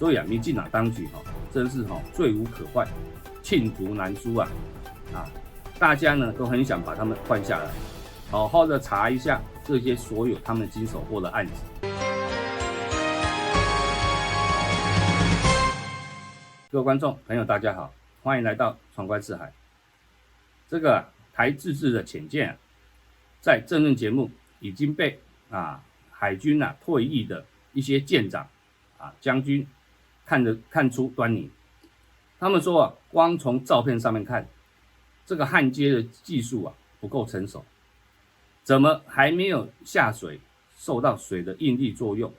所以啊，民进党当局真是罪无可犯，罄竹难书啊！大家呢都很想把他们换下来，好好的查一下这些所有他们经手过的案子。各位观众朋友，大家好，欢迎来到闯关四海。这个台自制的潜舰在政论节目已经被海军退役的一些舰长将军看出端倪。他们说光从照片上面看，这个焊接的技术不够成熟，怎么还没有下水受到水的应力作用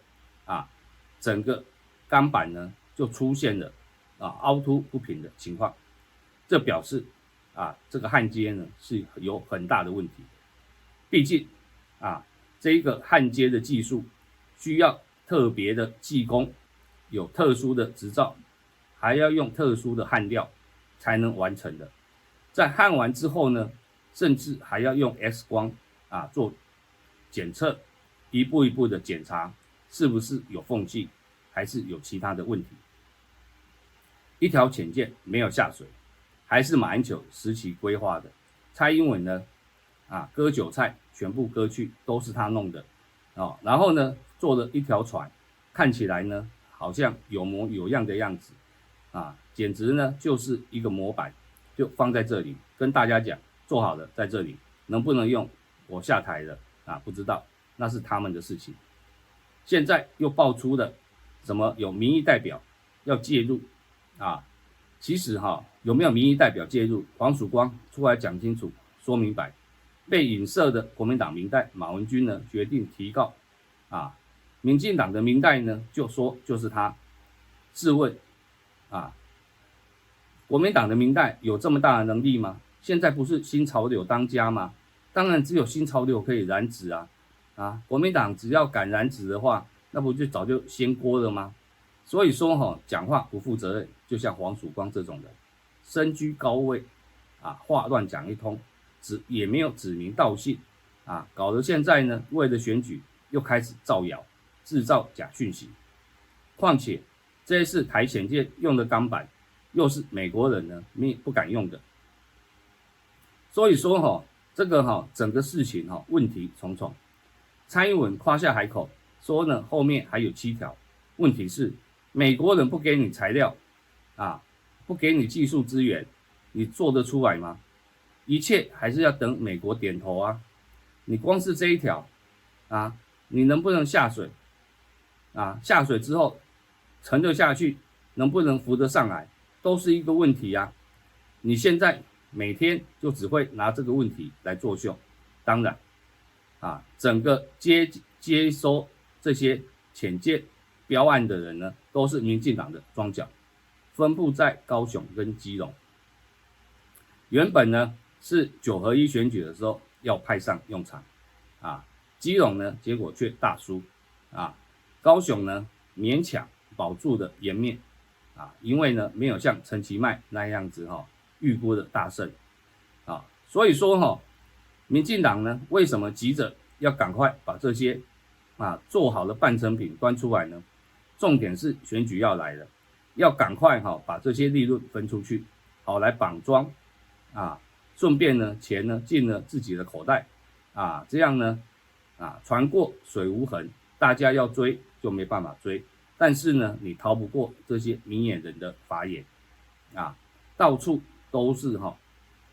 整个钢板呢就出现了凹凸不平的情况，这表示这个焊接呢是有很大的问题。毕竟这一个焊接的技术需要特别的技工，有特殊的执照，还要用特殊的焊料才能完成的。在焊完之后呢，甚至还要用 X 光做检测，一步一步的检查是不是有缝隙，还是有其他的问题。一条潜舰没有下水，还是马英九时期规划的。蔡英文呢割韭菜全部割去，都是他弄的然后呢做了一条船，看起来呢好像有模有样的样子简直呢就是一个模板，就放在这里跟大家讲做好了，在这里能不能用我下台了不知道，那是他们的事情。现在又爆出了什么有民意代表要介入其实有没有民意代表介入，黄曙光出来讲清楚说明白。被影射的国民党民代马文君呢决定提告民进党的民代呢就说就是他。试问国民党的民代有这么大的能力吗？现在不是新潮流当家吗？当然只有新潮流可以染指国民党只要敢染指的话，那不就早就掀锅了吗？所以说讲话不负责任，就像黄曙光这种人，身居高位话乱讲一通，也没有指名道姓搞得现在呢为了选举又开始造谣，制造假讯息。况且这一次台潜舰用的钢板又是美国人呢不敢用的。所以说这个整个事情问题重重。蔡英文夸下海口说呢后面还有7条，问题是美国人不给你材料不给你技术资源，你做得出来吗？一切还是要等美国点头你光是这一条你能不能下水下水之后沉得下去，能不能浮得上来，都是一个问题你现在每天就只会拿这个问题来作秀。当然整个接收这些潜舰标案的人呢都是民进党的庄脚，分布在高雄跟基隆。原本呢是9合1选举的时候要派上用场基隆呢结果却大输高雄呢勉强保住的颜面因为呢没有像陈其迈那样子预估的大胜所以说民进党呢为什么急着要赶快把这些做好的半成品端出来呢？重点是选举要来了，要赶快把这些利润分出去，好来绑庄顺便呢钱呢进了自己的口袋这样呢船过水无痕，大家要追就没办法追，但是呢你逃不过这些明眼人的法眼到处都是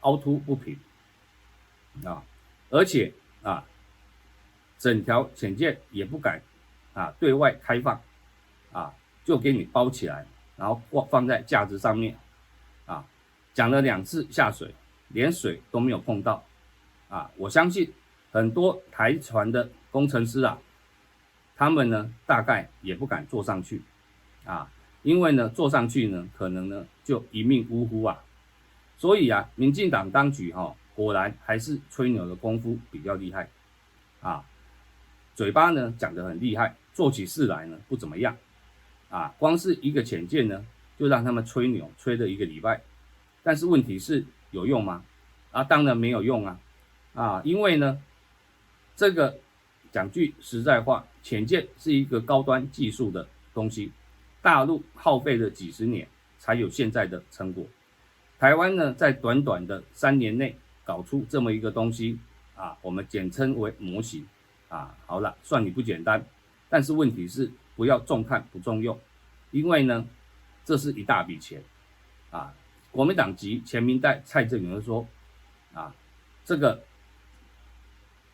凹凸不平而且整条潜舰也不敢对外开放就给你包起来，然后放在架子上面讲了2次下水，连水都没有碰到我相信很多台船的工程师他们呢大概也不敢坐上去因为呢坐上去呢可能呢就一命呜呼所以民进党当局果然还是吹牛的功夫比较厉害嘴巴呢讲得很厉害，做起事来呢不怎么样光是一个潜舰呢就让他们吹牛吹了1个礼拜。但是问题是有用吗？当然没有用因为呢这个讲句实在话，潜舰是一个高端技术的东西大陆耗费了几十年才有现在的成果。台湾呢，在短短的3年内搞出这么一个东西啊，我们简称为模型啊。好了，算你不简单，但是问题是不要重看不重用，因为呢，这是一大笔钱啊。国民党籍前民代蔡正元说啊，这个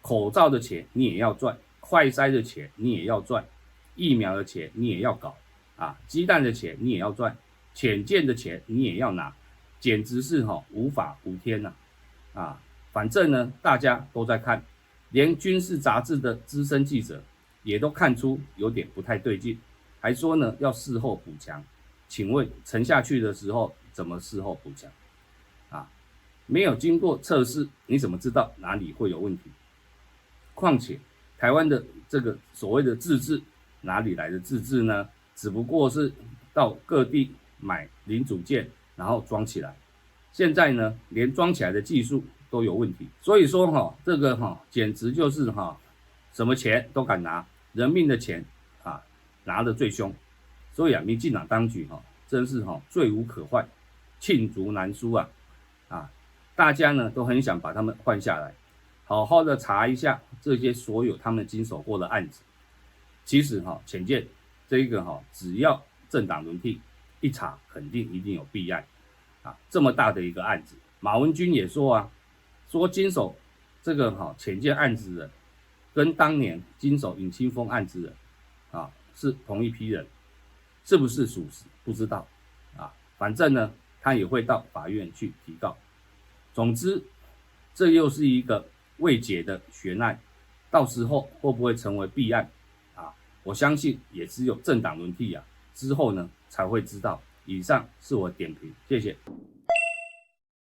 口罩的钱你也要赚，快筛的钱你也要赚，疫苗的钱你也要搞啊，鸡蛋的钱你也要赚，潜舰的钱你也要拿，简直是无法无天呐！啊，反正呢大家都在看，连军事杂志的资深记者也都看出有点不太对劲，还说呢要事后补强。请问沉下去的时候怎么事后补强？啊，没有经过测试，你怎么知道哪里会有问题？况且台湾的这个所谓的自制，哪里来的自制呢？只不过是到各地买零组件，然后装起来。现在呢，连装起来的技术都有问题。所以说这个简直就是什么钱都敢拿，人命的钱啊拿得最凶。所以啊，民进党当局真是罪无可换，罄竹难书啊！大家呢都很想把他们换下来，好好的查一下这些所有他们经手过的案子。其实浅见这一个只要政党轮替一查，肯定一定有弊案啊！这么大的一个案子，马文君也说说经手这个浅见案子的，跟当年经手尹清丰案子的是同一批人。是不是属实不知道反正呢他也会到法院去提告。总之这又是一个未解的悬案，到时候会不会成为弊案我相信也只有政党轮替之后呢才会知道。以上是我点评，谢谢。